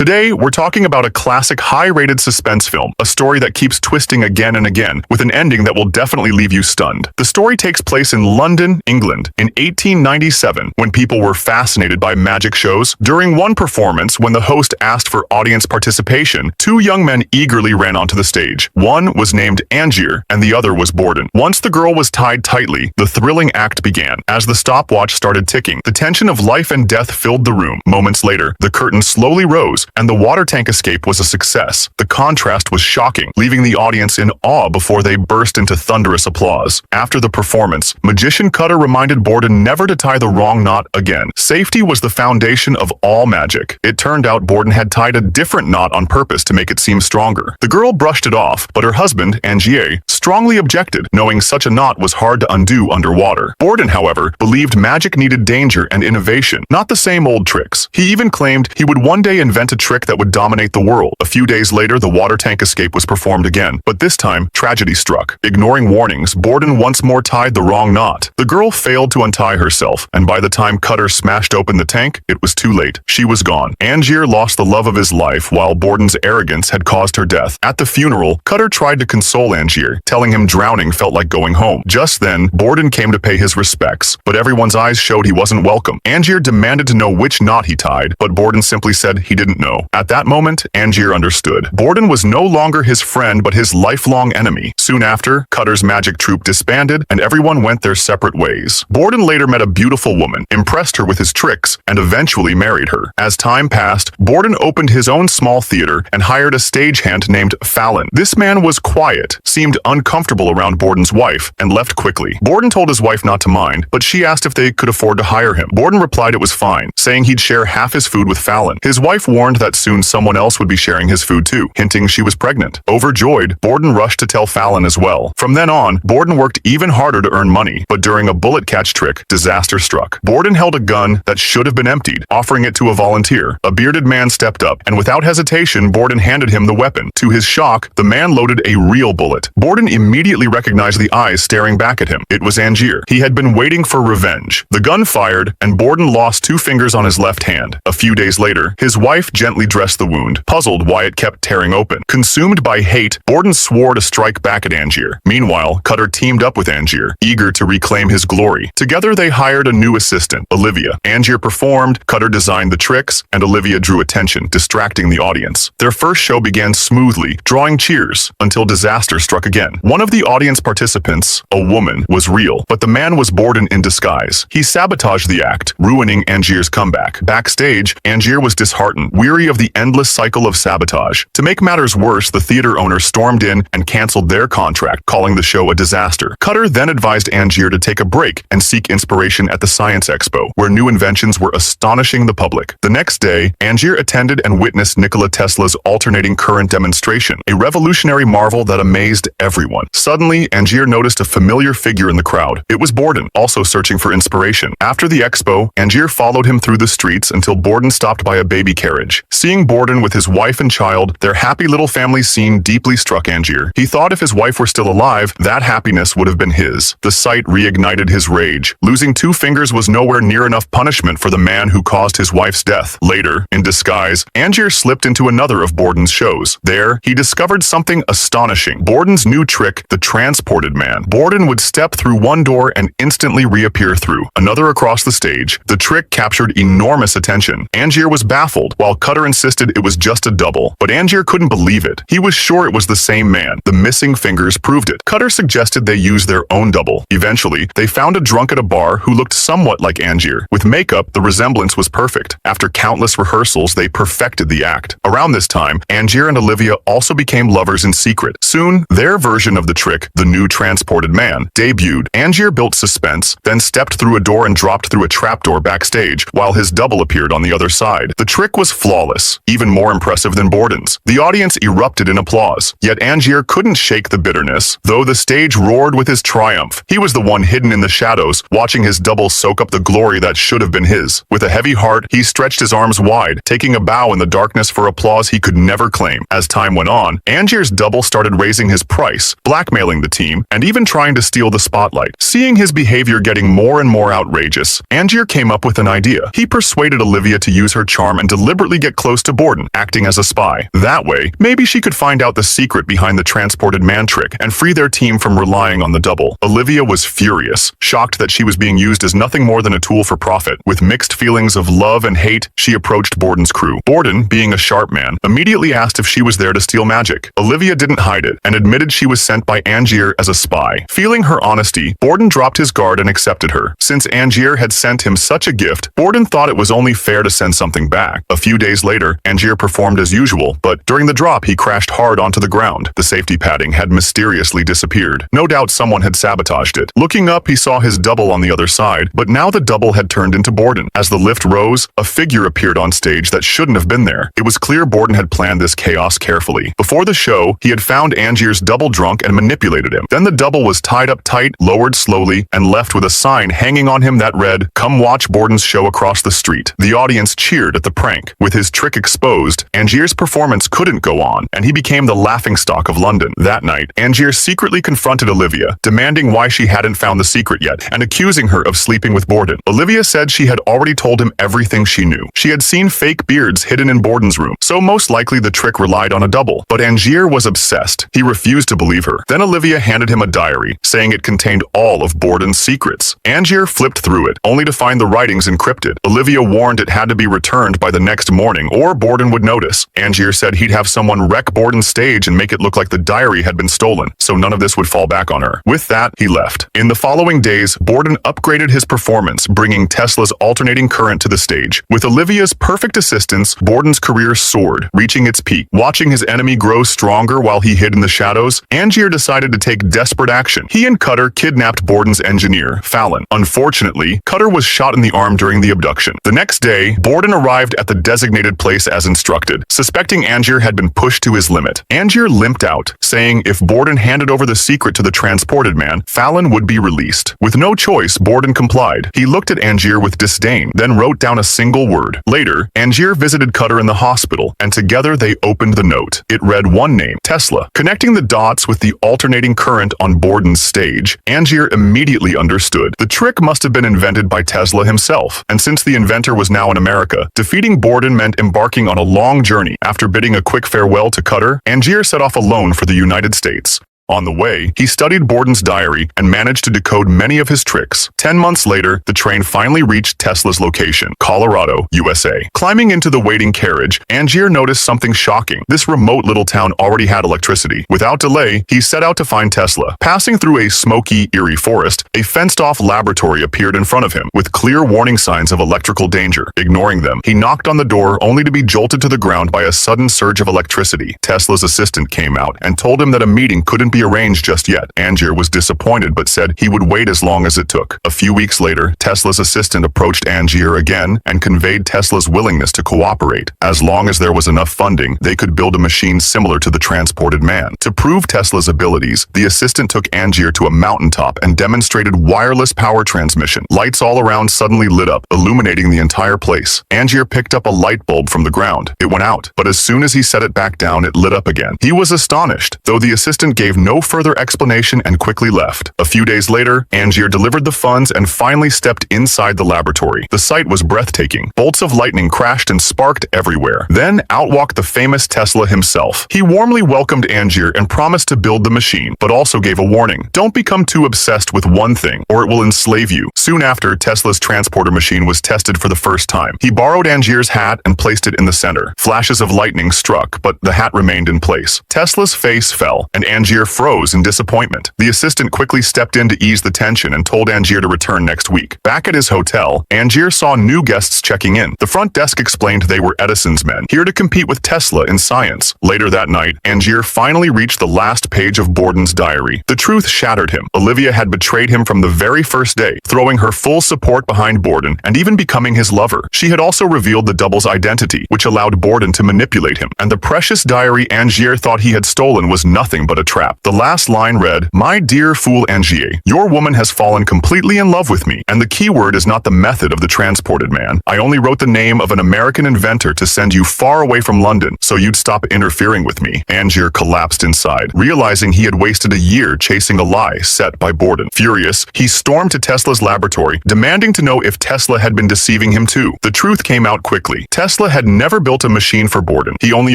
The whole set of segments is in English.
Today, we're talking about a classic high-rated suspense film, a story that keeps twisting again and again, with an ending that will definitely leave you stunned. The story takes place in London, England, in 1897, when people were fascinated by magic shows. During one performance, when the host asked for audience participation, two young men eagerly ran onto the stage. One was named Angier, and the other was Borden. Once the girl was tied tightly, the thrilling act began. As the stopwatch started ticking, the tension of life and death filled the room. Moments later, the curtain slowly rose, and the water tank escape was a success. The contrast was shocking, leaving the audience in awe before they burst into thunderous applause. After the performance, magician Cutter reminded Borden never to tie the wrong knot again. Safety was the foundation of all magic. It turned out Borden had tied a different knot on purpose to make it seem stronger. The girl brushed it off, but her husband, Angier, strongly objected, knowing such a knot was hard to undo underwater. Borden, however, believed magic needed danger and innovation, not the same old tricks. He even claimed he would one day invent a trick that would dominate the world. A few days later, the water tank escape was performed again, but this time, tragedy struck. Ignoring warnings, Borden once more tied the wrong knot. The girl failed to untie herself, and by the time Cutter smashed open the tank, it was too late. She was gone. Angier lost the love of his life, while Borden's arrogance had caused her death. At the funeral, Cutter tried to console Angier, telling him drowning felt like going home. Just then, Borden came to pay his respects, but everyone's eyes showed he wasn't welcome. Angier demanded to know which knot he tied, but Borden simply said he didn't know. At that moment, Angier understood. Borden was no longer his friend, but his lifelong enemy. Soon after, Cutter's magic troupe disbanded, and everyone went their separate ways. Borden later met a beautiful woman, impressed her with his tricks, and eventually married her. As time passed, Borden opened his own small theater and hired a stagehand named Fallon. This man was quiet, seemed uncomfortable around Borden's wife, and left quickly. Borden told his wife not to mind, but she asked if they could afford to hire him. Borden replied it was fine, saying he'd share half his food with Fallon. His wife warned that soon someone else would be sharing his food too, hinting she was pregnant. Overjoyed, Borden rushed to tell Fallon as well. From then on, Borden worked even harder to earn money, but during a bullet catch trick, disaster struck. Borden held a gun that should have been emptied, offering it to a volunteer. A bearded man stepped up, and without hesitation, Borden handed him the weapon. To his shock, the man loaded a real bullet. Borden immediately recognized the eyes staring back at him. It was Angier. He had been waiting for revenge. The gun fired, and Borden lost 2 fingers on his left hand. A few days later, his wife gently dressed the wound, puzzled why it kept tearing open. Consumed by hate, Borden swore to strike back at Angier. Meanwhile, Cutter teamed up with Angier, eager to reclaim his glory. Together, they hired a new assistant, Olivia. Angier performed, Cutter designed the tricks, and Olivia drew attention, distracting the audience. Their first show began smoothly, drawing cheers, until disaster struck again. One of the audience participants, a woman, was real, but the man was Borden in disguise. He sabotaged the act, ruining Angier's comeback. Backstage, Angier was disheartened, weary of the endless cycle of sabotage. To make matters worse, the theater owner stormed in and canceled their contract, calling the show a disaster. Cutter then advised Angier to take a break and seek inspiration at the Science Expo, where new inventions were astonishing the public. The next day, Angier attended and witnessed Nikola Tesla's alternating current demonstration, a revolutionary marvel that amazed everyone. Suddenly, Angier noticed a familiar figure in the crowd. It was Borden, also searching for inspiration. After the expo, Angier followed him through the streets until Borden stopped by a baby carriage. Seeing Borden with his wife and child, their happy little family scene deeply struck Angier. He thought if his wife were still alive, that happiness would have been his. The sight reignited his rage. Losing 2 fingers was nowhere near enough punishment for the man who caused his wife's death. Later, in disguise, Angier slipped into another of Borden's shows. There, he discovered something astonishing. Borden's new trick, the transported man. Borden would step through one door and instantly reappear through another across the stage. The trick captured enormous attention. Angier was baffled, while Cutter insisted it was just a double. But Angier couldn't believe it. He was sure it was the same man. The missing fingers proved it. Cutter suggested they use their own double. Eventually, they found a drunk at a bar who looked somewhat like Angier. With makeup, the resemblance was perfect. After countless rehearsals, they perfected the act. Around this time, Angier and Olivia also became lovers in secret. Soon, their version of the trick, the new transported man, debuted. Angier built suspense, then stepped through a door and dropped through a trapdoor backstage, while his double appeared on the other side. The trick was flawless, even more impressive than Borden's. The audience erupted in applause, yet Angier couldn't shake the bitterness. Though the stage roared with his triumph, he was the one hidden in the shadows, watching his double soak up the glory that should have been his. With a heavy heart, he stretched his arms wide, taking a bow in the darkness for applause he could never claim. As time went on, Angier's double started raising his price, blackmailing the team, and even trying to steal the spotlight. Seeing his behavior getting more and more outrageous, Angier came up with an idea. He persuaded Olivia to use her charm and deliberately get close to Borden, acting as a spy. That way, maybe she could find out the secret behind the transported man trick and free their team from relying on the double. Olivia was furious, shocked that she was being used as nothing more than a tool for profit. With mixed feelings of love and hate, she approached Borden's crew. Borden, being a sharp man, immediately asked if she was there to steal magic. Olivia didn't hide it and admitted she was sent by Angier as a spy. Feeling her honesty, Borden dropped his guard and accepted her. Since Angier had sent him such a gift, Borden thought it was only fair to send something back. A few days later, Angier performed as usual, but during the drop he crashed hard onto the ground. The safety padding had mysteriously disappeared. No doubt someone had sabotaged it. Looking up, he saw his double on the other side, but now the double had turned into Borden. As the lift rose, a figure appeared on stage that shouldn't have been there. It was clear Borden had planned this chaos carefully. Before the show, he had found Angier's double drunk and manipulated him. Then the double was tied up tight, lowered slowly, and left with a sign hanging on him that read, "Come watch Borden's show across the street." The audience cheered at the prank. With his trick exposed, Angier's performance couldn't go on, and he became the laughingstock of London. That night, Angier secretly confronted Olivia, demanding why she hadn't found the secret yet, and accusing her of sleeping with Borden. Olivia said she had already told him everything she knew. She had seen fake beards hidden in Borden's room, so most likely the trick relied on a double. But Angier was obsessed. He refused to believe her. Then Olivia handed him a diary, saying it contained all of Borden's secrets. Angier flipped through it, only to find the writings encrypted. Olivia warned it had to be returned by the next morning, or Borden would notice. Angier said he'd have someone wreck Borden's stage and make it look like the diary had been stolen, so none of this would fall back on her. With that, he left. In the following days, Borden upgraded his performance, bringing Tesla's alternating current to the stage. With Olivia's perfect assistance, Borden's career soared, reaching its peak. Watching his enemy grow stronger while he hid in the shadows, Angier decided to take desperate action. He and Cutter kidnapped Borden's engineer, Fallon. Unfortunately, Cutter was shot in the arm during the abduction. The next day, Borden arrived at the designated place as instructed, suspecting Angier had been pushed to his limit. Angier limped out, saying if Borden handed over the secret to the transported man, Fallon would be released. With no choice, Borden complied. He looked at Angier with disdain, then wrote down a single word. Later, Angier visited Cutter in the hospital, and together they opened the note. It read one name, Tesla. Connecting the dots with the alternating current on Borden's stage, Angier immediately understood. The trick must have been invented by Tesla himself, and since the inventor was now in America, defeating Borden meant embarking on a long journey. After bidding a quick farewell to Cutter, Angier set off alone for the United States. On the way, he studied Borden's diary and managed to decode many of his tricks. 10 months later, the train finally reached Tesla's location, Colorado, USA. Climbing into the waiting carriage, Angier noticed something shocking. This remote little town already had electricity. Without delay, he set out to find Tesla. Passing through a smoky, eerie forest, a fenced-off laboratory appeared in front of him, with clear warning signs of electrical danger. Ignoring them, he knocked on the door only to be jolted to the ground by a sudden surge of electricity. Tesla's assistant came out and told him that a meeting couldn't be arranged just yet. Angier was disappointed but said he would wait as long as it took. A few weeks later, Tesla's assistant approached Angier again and conveyed Tesla's willingness to cooperate. As long as there was enough funding, they could build a machine similar to the transported man. To prove Tesla's abilities, the assistant took Angier to a mountaintop and demonstrated wireless power transmission. Lights all around suddenly lit up, illuminating the entire place. Angier picked up a light bulb from the ground. It went out, but as soon as he set it back down, it lit up again. He was astonished, though the assistant gave no further explanation and quickly left. A few days later, Angier delivered the funds and finally stepped inside the laboratory. The sight was breathtaking. Bolts of lightning crashed and sparked everywhere. Then out walked the famous Tesla himself. He warmly welcomed Angier and promised to build the machine, but also gave a warning. Don't become too obsessed with one thing, or it will enslave you. Soon after, Tesla's transporter machine was tested for the first time. He borrowed Angier's hat and placed it in the center. Flashes of lightning struck, but the hat remained in place. Tesla's face fell, and Angier froze in disappointment. The assistant quickly stepped in to ease the tension and told Angier to return next week. Back at his hotel, Angier saw new guests checking in. The front desk explained they were Edison's men, here to compete with Tesla in science. Later that night, Angier finally reached the last page of Borden's diary. The truth shattered him. Olivia had betrayed him from the very first day, throwing her full support behind Borden and even becoming his lover. She had also revealed the double's identity, which allowed Borden to manipulate him, and the precious diary Angier thought he had stolen was nothing but a trap. The last line read, "My dear fool Angier, your woman has fallen completely in love with me, and the key word is not the method of the transported man. I only wrote the name of an American inventor to send you far away from London, so you'd stop interfering with me." Angier collapsed inside, realizing he had wasted a year chasing a lie set by Borden. Furious, he stormed to Tesla's laboratory, demanding to know if Tesla had been deceiving him too. The truth came out quickly. Tesla had never built a machine for Borden. He only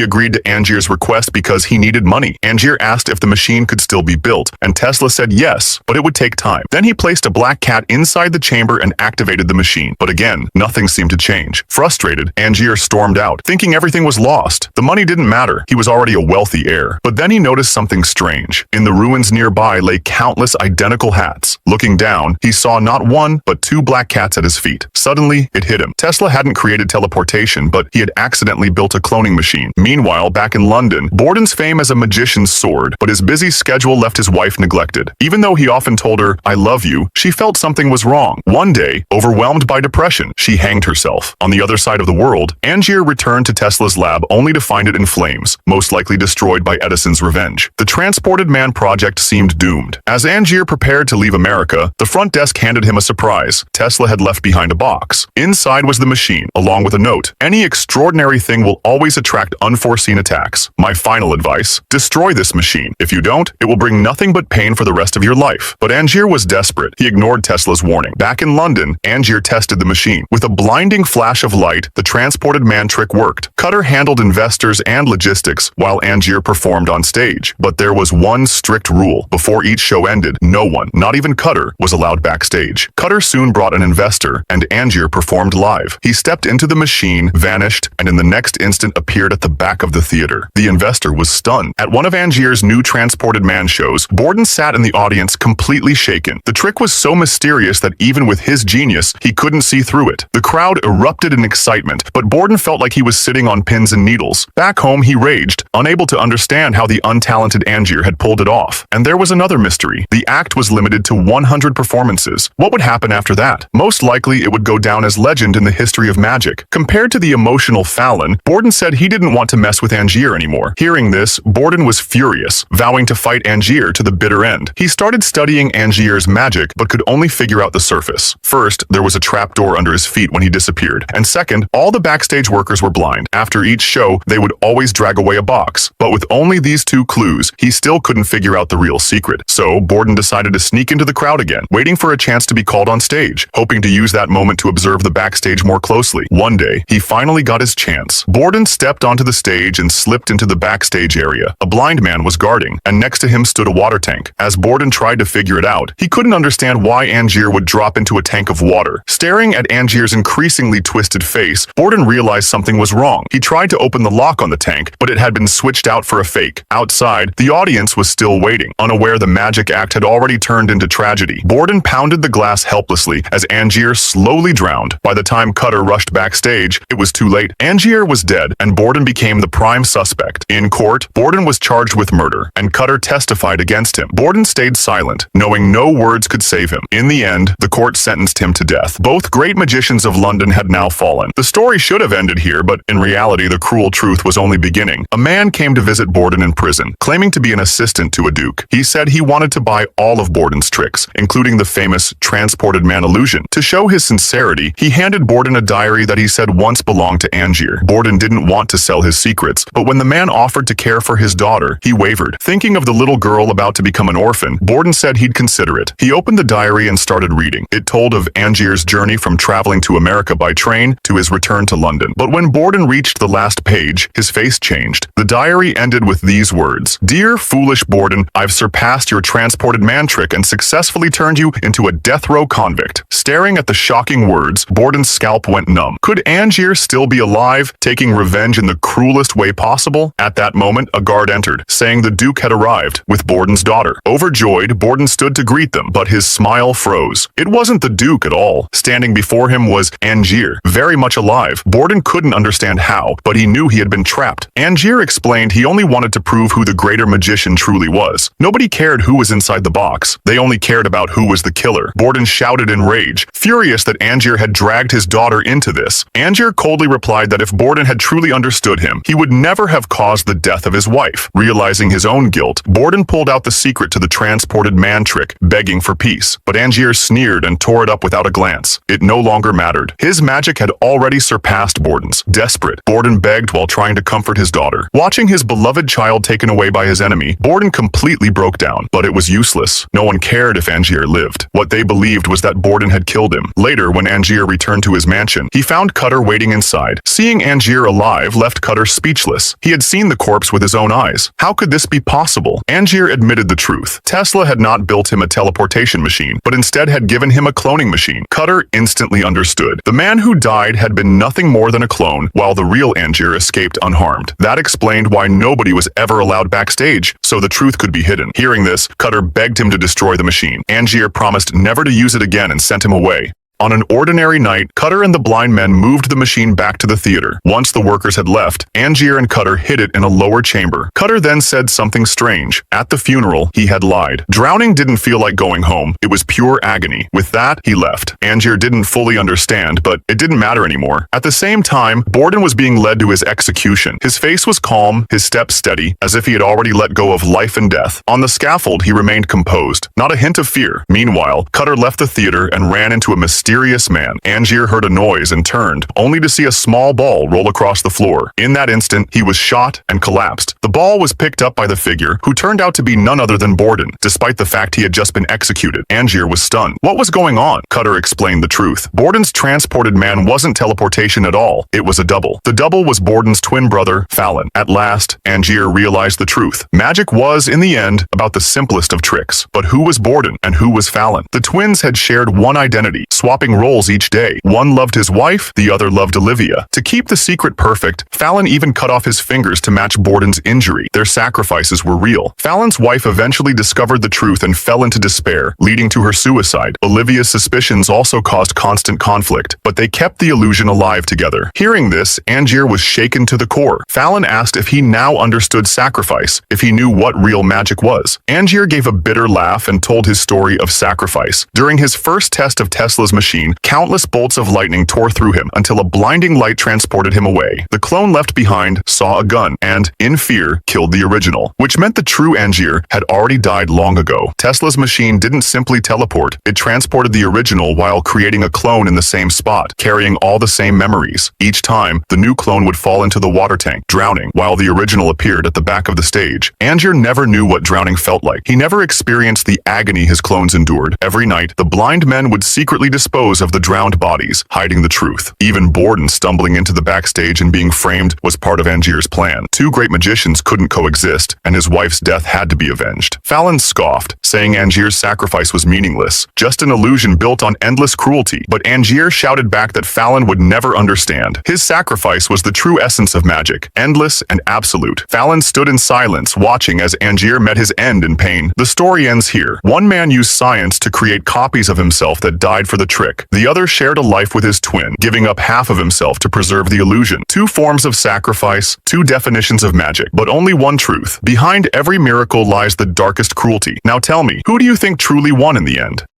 agreed to Angier's request because he needed money. Angier asked if the machine could still be built, and Tesla said yes, but it would take time. Then he placed a black cat inside the chamber and activated the machine. But again, nothing seemed to change. Frustrated, Angier stormed out, thinking everything was lost. The money didn't matter. He was already a wealthy heir. But then he noticed something strange. In the ruins nearby lay countless identical hats. Looking down, he saw not one, but two black cats at his feet. Suddenly, it hit him. Tesla hadn't created teleportation, but he had accidentally built a cloning machine. Meanwhile, back in London, Borden's fame as a magician soared, but his busy schedule left his wife neglected. Even though he often told her, "I love you," she felt something was wrong. One day, overwhelmed by depression, she hanged herself. On the other side of the world, Angier returned to Tesla's lab only to find it in flames, most likely destroyed by Edison's revenge. The Transported Man project seemed doomed. As Angier prepared to leave America, the front desk handed him a surprise. Tesla had left behind a box. Inside was the machine, along with a note. "Any extraordinary thing will always attract unforeseen attacks. My final advice, destroy this machine. If you don't, it will bring nothing but pain for the rest of your life." But Angier was desperate. He ignored Tesla's warning. Back in London, Angier tested the machine. With a blinding flash of light, the Transported Man trick worked. Cutter handled investors and logistics, while Angier performed on stage. But there was one strict rule. Before each show ended, no one, not even Cutter, was allowed backstage. Cutter soon brought an investor, and Angier performed live. He stepped into the machine, vanished, and in the next instant appeared at the back of the theater. The investor was stunned. At one of Angier's new Transported Man shows, Borden sat in the audience completely shaken. The trick was so mysterious that even with his genius, he couldn't see through it. The crowd erupted in excitement, but Borden felt like he was sitting on pins and needles. Back home, he raged, unable to understand how the untalented Angier had pulled it off. And there was another mystery. The act was limited to 100 performances. What would happen after that? Most likely, it would go down as legend in the history of magic. Compared to the emotional Fallon, Borden said he didn't want to mess with Angier anymore. Hearing this, Borden was furious, vowing to fight Angier to the bitter end. He started studying Angier's magic, but could only figure out the surface. First, there was a trapdoor under his feet when he disappeared. And second, all the backstage workers were blind. After each show, they would always drag away a box. But with only these two clues, he still couldn't figure out the real secret. So, Borden decided to sneak into the crowd again, waiting for a chance to be called on stage, hoping to use that moment to observe the backstage more closely. One day, he finally got his chance. Borden stepped onto the stage and slipped into the backstage area. A blind man was guarding, and next to him stood a water tank. As Borden tried to figure it out, he couldn't understand why Angier would drop into a tank of water. Staring at Angier's increasingly twisted face, Borden realized something was wrong. He tried to open the lock on the tank, but it had been switched out for a fake. Outside, the audience was still waiting, unaware the magic act had already turned into tragedy. Borden pounded the glass helplessly as Angier slowly drowned. By the time Cutter rushed backstage, it was too late. Angier was dead, and Borden became the prime suspect. In court, Borden was charged with murder, and Cutter testified against him. Borden stayed silent, knowing no words could save him. In the end, the court sentenced him to death. Both great magicians of London had now fallen. The story should have ended here, but in reality, the cruel truth was only beginning. A man came to visit Borden in prison, claiming to be an assistant to a duke. He said he wanted to buy all of Borden's tricks, including the famous Transported Man illusion. To show his sincerity, he handed Borden a diary that he said once belonged to Angier. Borden didn't want to sell his secrets, but when the man offered to care for his daughter, he wavered. Thinking of the little girl about to become an orphan, Borden said he'd consider it. He opened the diary and started reading. It told of Angier's journey from traveling to America by train to his return to London. But when Borden reached the last page, his face changed. The diary ended with these words: "Dear foolish Borden, I've surpassed your Transported Man trick and successfully turned you into a death row convict." Staring at the shocking words, Borden's scalp went numb. Could Angier still be alive, taking revenge in the cruelest way possible? At that moment, a guard entered, saying the Duke had arrived with Borden's daughter. Overjoyed, Borden stood to greet them, but his smile froze. It wasn't the Duke at all. Standing before him was Angier, very much alive. Borden couldn't understand how, but he knew he had been trapped. Angier explained he only wanted to prove who the greater magician truly was. Nobody cared who was inside the box. They only cared about who was the killer. Borden shouted in rage, furious that Angier had dragged his daughter into this. Angier coldly replied that if Borden had truly understood him, he would never have caused the death of his wife. Realizing his own guilt, Borden pulled out the secret to the transported man trick, begging for peace. But Angier sneered and tore it up without a glance. It no longer mattered. His magic had already surpassed Borden's. Desperate, Borden begged while trying to comfort his daughter. Watching his beloved child taken away by his enemy, Borden completely broke down. But it was useless. No one cared if Angier lived. What they believed was that Borden had killed him. Later, when Angier returned to his mansion, he found Cutter waiting inside. Seeing Angier alive left Cutter speechless. He had seen the corpse with his own eyes. How could this be possible? Angier admitted the truth. Tesla had not built him a teleportation machine, but instead had given him a cloning machine. Cutter instantly understood. The man who died had been nothing more than a clone, while the real Angier escaped unharmed. That explained why nobody was ever allowed backstage, so the truth could be hidden. Hearing this, Cutter begged him to destroy the machine. Angier promised never to use it again and sent him away. On an ordinary night, Cutter and the blind men moved the machine back to the theater. Once the workers had left, Angier and Cutter hid it in a lower chamber. Cutter then said something strange. At the funeral, he had lied. Drowning didn't feel like going home. It was pure agony. With that, he left. Angier didn't fully understand, but it didn't matter anymore. At the same time, Borden was being led to his execution. His face was calm, his steps steady, as if he had already let go of life and death. On the scaffold, he remained composed, not a hint of fear. Meanwhile, Cutter left the theater and ran into a mysterious man. Angier heard a noise and turned, only to see a small ball roll across the floor. In that instant, he was shot and collapsed. The ball was picked up by the figure, who turned out to be none other than Borden. Despite the fact he had just been executed, Angier was stunned. What was going on? Cutter explained the truth. Borden's transported man wasn't teleportation at all. It was a double. The double was Borden's twin brother, Fallon. At last, Angier realized the truth. Magic was, in the end, about the simplest of tricks. But who was Borden and who was Fallon? The twins had shared one identity, swapping roles each day. One loved his wife, the other loved Olivia. To keep the secret perfect, Fallon even cut off his fingers to match Borden's injury. Their sacrifices were real. Fallon's wife eventually discovered the truth and fell into despair, leading to her suicide. Olivia's suspicions also caused constant conflict, but they kept the illusion alive together. Hearing this, Angier was shaken to the core. Fallon asked if he now understood sacrifice, if he knew what real magic was. Angier gave a bitter laugh and told his story of sacrifice. During his first test of Tesla's machine, countless bolts of lightning tore through him until a blinding light transported him away. The clone left behind saw a gun and, in fear, killed the original, which meant the true Angier had already died long ago. Tesla's machine didn't simply teleport, it transported the original while creating a clone in the same spot, carrying all the same memories. Each time, the new clone would fall into the water tank, drowning, while the original appeared at the back of the stage. Angier never knew what drowning felt like. He never experienced the agony his clones endured. Every night, the blind men would secretly dispose of the drowned bodies, hiding the truth. Even Borden stumbling into the backstage and being framed was part of Angier's plan. Two great magicians couldn't coexist, and his wife's death had to be avenged. Fallon scoffed, saying Angier's sacrifice was meaningless, just an illusion built on endless cruelty. But Angier shouted back that Fallon would never understand. His sacrifice was the true essence of magic, endless and absolute. Fallon stood in silence, watching as Angier met his end in pain. The story ends here. One man used science to create copies of himself that died for the trick. The other shared a life with his twin, giving up half of himself to preserve the illusion. Two forms of sacrifice, two definitions of magic, but only one truth. Behind every miracle lies the darkest cruelty. Now tell me, who do you think truly won in the end?